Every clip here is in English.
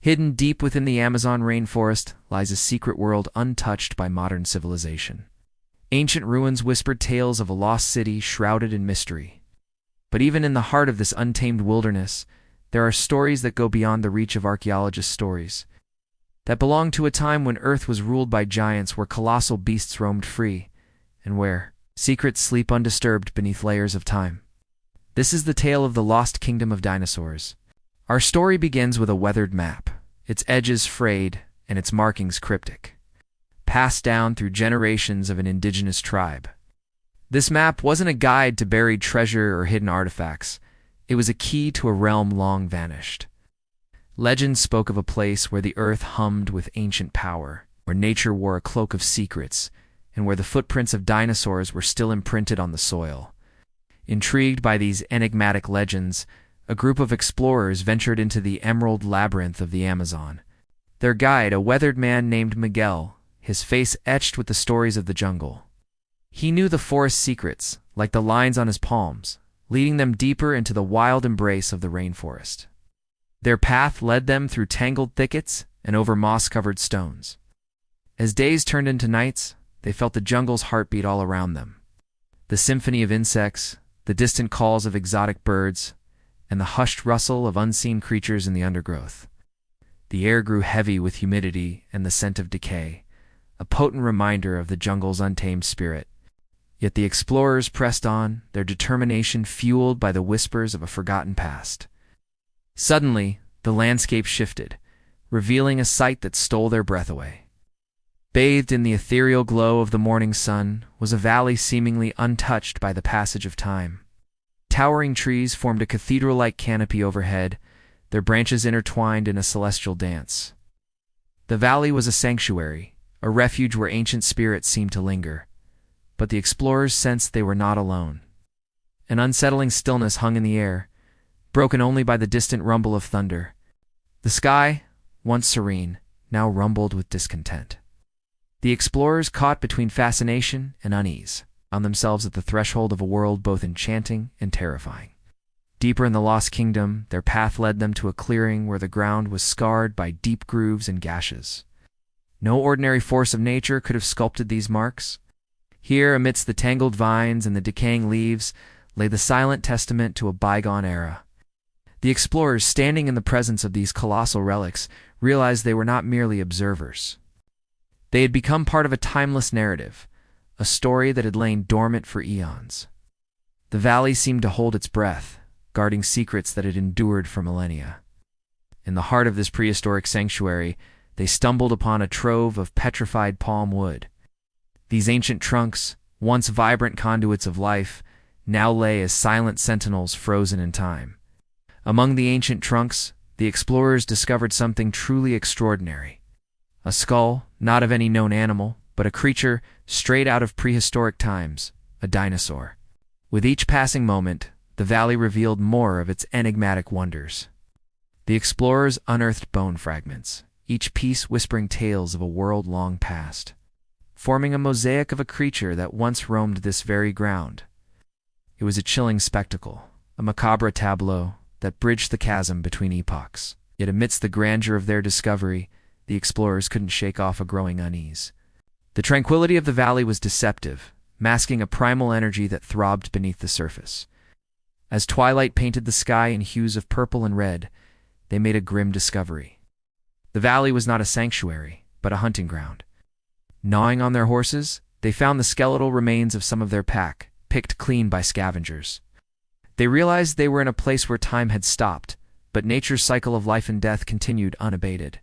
Hidden deep within the Amazon rainforest lies a secret world untouched by modern civilization. Ancient ruins whispered tales of a lost city shrouded in mystery. But even in the heart of this untamed wilderness, there are stories that go beyond the reach of archaeologists' stories, that belong to a time when Earth was ruled by giants, where colossal beasts roamed free, and where secrets sleep undisturbed beneath layers of time. This is the tale of the lost kingdom of dinosaurs. Our story begins with a weathered map, its edges frayed and its markings cryptic, passed down through generations of an indigenous tribe. This map wasn't a guide to buried treasure or hidden artifacts. It was a key to a realm long vanished. Legend spoke of a place where the earth hummed with ancient power, where nature wore a cloak of secrets, and where the footprints of dinosaurs were still imprinted on the soil. Intrigued by these enigmatic legends, a group of explorers ventured into the emerald labyrinth of the Amazon. Their guide, a weathered man named Miguel, his face etched with the stories of the jungle. He knew the forest's secrets, like the lines on his palms, leading them deeper into the wild embrace of the rainforest. Their path led them through tangled thickets and over moss-covered stones. As days turned into nights, they felt the jungle's heartbeat all around them. The symphony of insects, the distant calls of exotic birds, and the hushed rustle of unseen creatures in the undergrowth. The air grew heavy with humidity and the scent of decay, a potent reminder of the jungle's untamed spirit. Yet the explorers pressed on, their determination fueled by the whispers of a forgotten past. Suddenly, the landscape shifted, revealing a sight that stole their breath away. Bathed in the ethereal glow of the morning sun was a valley seemingly untouched by the passage of time. Towering trees formed a cathedral-like canopy overhead, their branches intertwined in a celestial dance. The valley was a sanctuary, a refuge where ancient spirits seemed to linger. But the explorers sensed they were not alone. An unsettling stillness hung in the air, broken only by the distant rumble of thunder. The sky, once serene, now rumbled with discontent. The explorers, caught between fascination and unease, found themselves at the threshold of a world both enchanting and terrifying. Deeper in the Lost Kingdom, their path led them to a clearing where the ground was scarred by deep grooves and gashes. No ordinary force of nature could have sculpted these marks. Here, amidst the tangled vines and the decaying leaves, lay the silent testament to a bygone era. The explorers, standing in the presence of these colossal relics, realized they were not merely observers. They had become part of a timeless narrative, a story that had lain dormant for eons. The valley seemed to hold its breath, guarding secrets that had endured for millennia. In the heart of this prehistoric sanctuary, they stumbled upon a trove of petrified palm wood. These ancient trunks, once vibrant conduits of life, now lay as silent sentinels frozen in time. Among the ancient trunks, the explorers discovered something truly extraordinary. A skull, not of any known animal, but a creature straight out of prehistoric times, a dinosaur. With each passing moment, the valley revealed more of its enigmatic wonders. The explorers unearthed bone fragments, each piece whispering tales of a world long past, forming a mosaic of a creature that once roamed this very ground. It was a chilling spectacle, a macabre tableau that bridged the chasm between epochs. Yet amidst the grandeur of their discovery, the explorers couldn't shake off a growing unease. The tranquility of the valley was deceptive, masking a primal energy that throbbed beneath the surface. As twilight painted the sky in hues of purple and red, they made a grim discovery. The valley was not a sanctuary, but a hunting ground. Gnawing on their horses, they found the skeletal remains of some of their pack, picked clean by scavengers. They realized they were in a place where time had stopped, but nature's cycle of life and death continued unabated.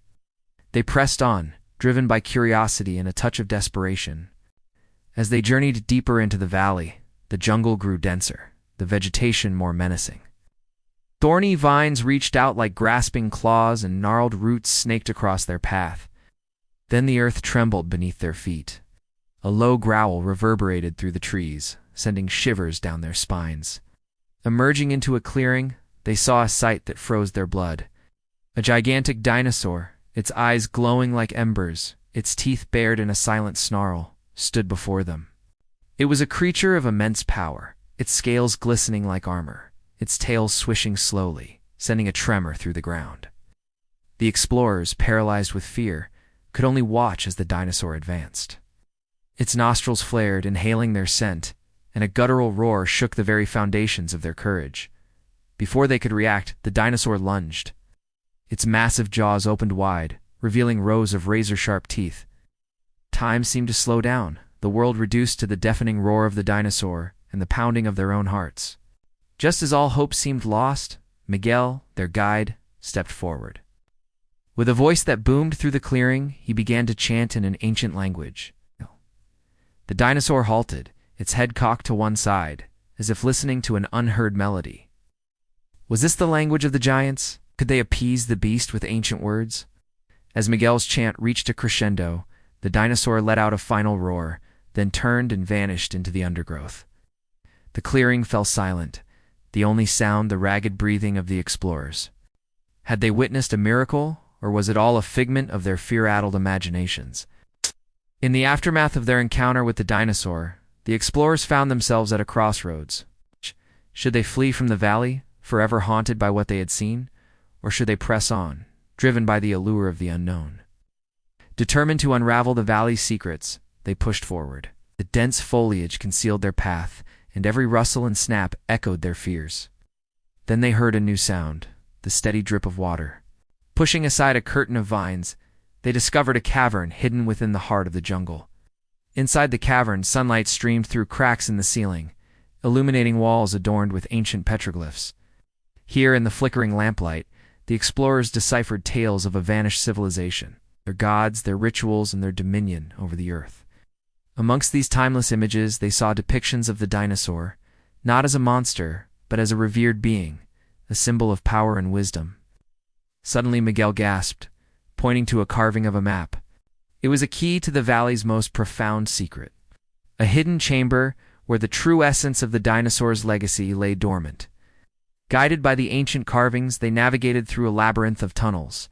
They pressed on, driven by curiosity and a touch of desperation. As they journeyed deeper into the valley, the jungle grew denser, the vegetation more menacing. Thorny vines reached out like grasping claws and gnarled roots snaked across their path. Then the earth trembled beneath their feet. A low growl reverberated through the trees, sending shivers down their spines. Emerging into a clearing, they saw a sight that froze their blood. A gigantic dinosaur, its eyes glowing like embers, its teeth bared in a silent snarl, stood before them. It was a creature of immense power, its scales glistening like armor, its tail swishing slowly, sending a tremor through the ground. The explorers, paralyzed with fear, could only watch as the dinosaur advanced. Its nostrils flared, inhaling their scent, and a guttural roar shook the very foundations of their courage. Before they could react, the dinosaur lunged. Its massive jaws opened wide, revealing rows of razor-sharp teeth. Time seemed to slow down, the world reduced to the deafening roar of the dinosaur and the pounding of their own hearts. Just as all hope seemed lost, Miguel, their guide, stepped forward. With a voice that boomed through the clearing, he began to chant in an ancient language. The dinosaur halted, its head cocked to one side, as if listening to an unheard melody. Was this the language of the giants? Could they appease the beast with ancient words? As Miguel's chant reached a crescendo, the dinosaur let out a final roar, then turned and vanished into the undergrowth. The clearing fell silent, the only sound the ragged breathing of the explorers. Had they witnessed a miracle, or was it all a figment of their fear-addled imaginations? In the aftermath of their encounter with the dinosaur, the explorers found themselves at a crossroads. Should they flee from the valley, forever haunted by what they had seen, or should they press on, driven by the allure of the unknown? Determined to unravel the valley's secrets, they pushed forward. The dense foliage concealed their path, and every rustle and snap echoed their fears. Then they heard a new sound, the steady drip of water. Pushing aside a curtain of vines, they discovered a cavern hidden within the heart of the jungle. Inside the cavern, sunlight streamed through cracks in the ceiling, illuminating walls adorned with ancient petroglyphs. Here, in the flickering lamplight, the explorers deciphered tales of a vanished civilization, their gods, their rituals, and their dominion over the earth. Amongst these timeless images, they saw depictions of the dinosaur, not as a monster, but as a revered being, a symbol of power and wisdom. Suddenly Miguel gasped, pointing to a carving of a map. It was a key to the valley's most profound secret, a hidden chamber where the true essence of the dinosaur's legacy lay dormant. Guided by the ancient carvings, they navigated through a labyrinth of tunnels,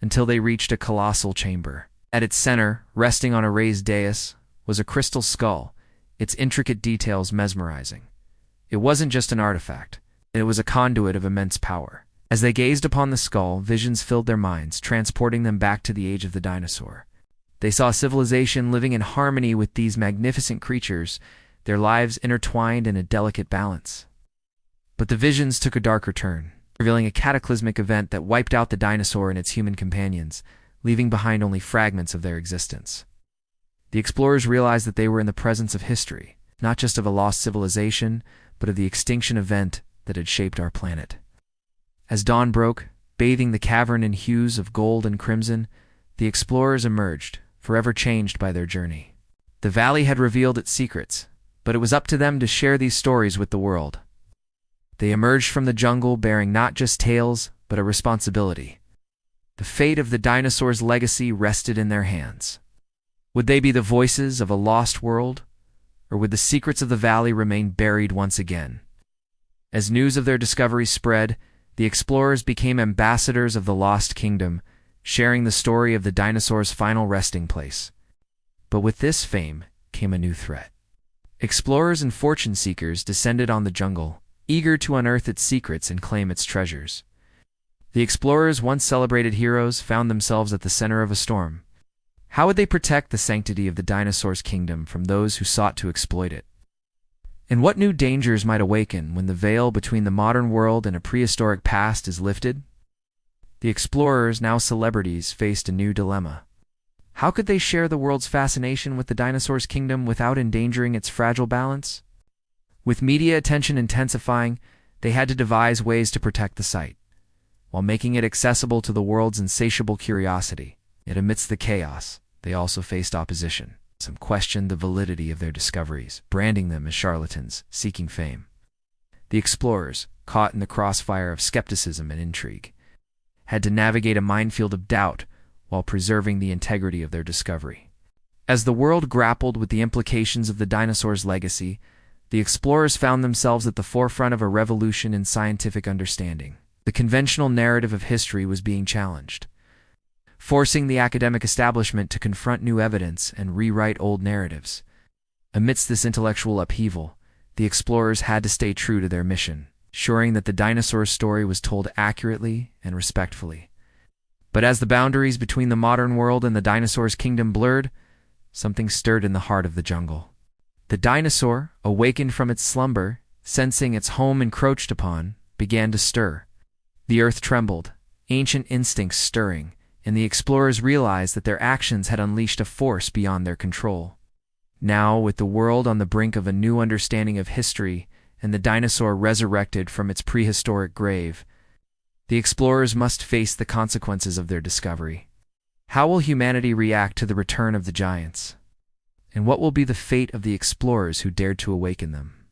until they reached a colossal chamber. At its center, resting on a raised dais, was a crystal skull, its intricate details mesmerizing. It wasn't just an artifact, it was a conduit of immense power. As they gazed upon the skull, visions filled their minds, transporting them back to the age of the dinosaur. They saw civilization living in harmony with these magnificent creatures, their lives intertwined in a delicate balance. But the visions took a darker turn, revealing a cataclysmic event that wiped out the dinosaur and its human companions, leaving behind only fragments of their existence. The explorers realized that they were in the presence of history, not just of a lost civilization, but of the extinction event that had shaped our planet. As dawn broke, bathing the cavern in hues of gold and crimson, the explorers emerged, forever changed by their journey. The valley had revealed its secrets, but it was up to them to share these stories with the world. They emerged from the jungle bearing not just tales, but a responsibility. The fate of the dinosaur's legacy rested in their hands. Would they be the voices of a lost world, or would the secrets of the valley remain buried once again? As news of their discovery spread, the explorers became ambassadors of the lost kingdom, sharing the story of the dinosaur's final resting place. But with this fame came a new threat. Explorers and fortune seekers descended on the jungle, eager to unearth its secrets and claim its treasures. The explorers, once celebrated heroes, found themselves at the center of a storm. How would they protect the sanctity of the dinosaur's kingdom from those who sought to exploit it? And what new dangers might awaken when the veil between the modern world and a prehistoric past is lifted? The explorers, now celebrities, faced a new dilemma. How could they share the world's fascination with the dinosaur's kingdom without endangering its fragile balance? With media attention intensifying, they had to devise ways to protect the site, while making it accessible to the world's insatiable curiosity. Yet amidst the chaos, they also faced opposition. Some questioned the validity of their discoveries, branding them as charlatans seeking fame. The explorers, caught in the crossfire of skepticism and intrigue, had to navigate a minefield of doubt while preserving the integrity of their discovery. As the world grappled with the implications of the dinosaur's legacy, the explorers found themselves at the forefront of a revolution in scientific understanding. The conventional narrative of history was being challenged, forcing the academic establishment to confront new evidence and rewrite old narratives. Amidst this intellectual upheaval, the explorers had to stay true to their mission, ensuring that the dinosaur story was told accurately and respectfully. But as the boundaries between the modern world and the dinosaurs' kingdom blurred, something stirred in the heart of the jungle. The dinosaur, awakened from its slumber, sensing its home encroached upon, began to stir. The earth trembled, ancient instincts stirring, and the explorers realized that their actions had unleashed a force beyond their control. Now, with the world on the brink of a new understanding of history and the dinosaur resurrected from its prehistoric grave, the explorers must face the consequences of their discovery. How will humanity react to the return of the giants? And what will be the fate of the explorers who dared to awaken them?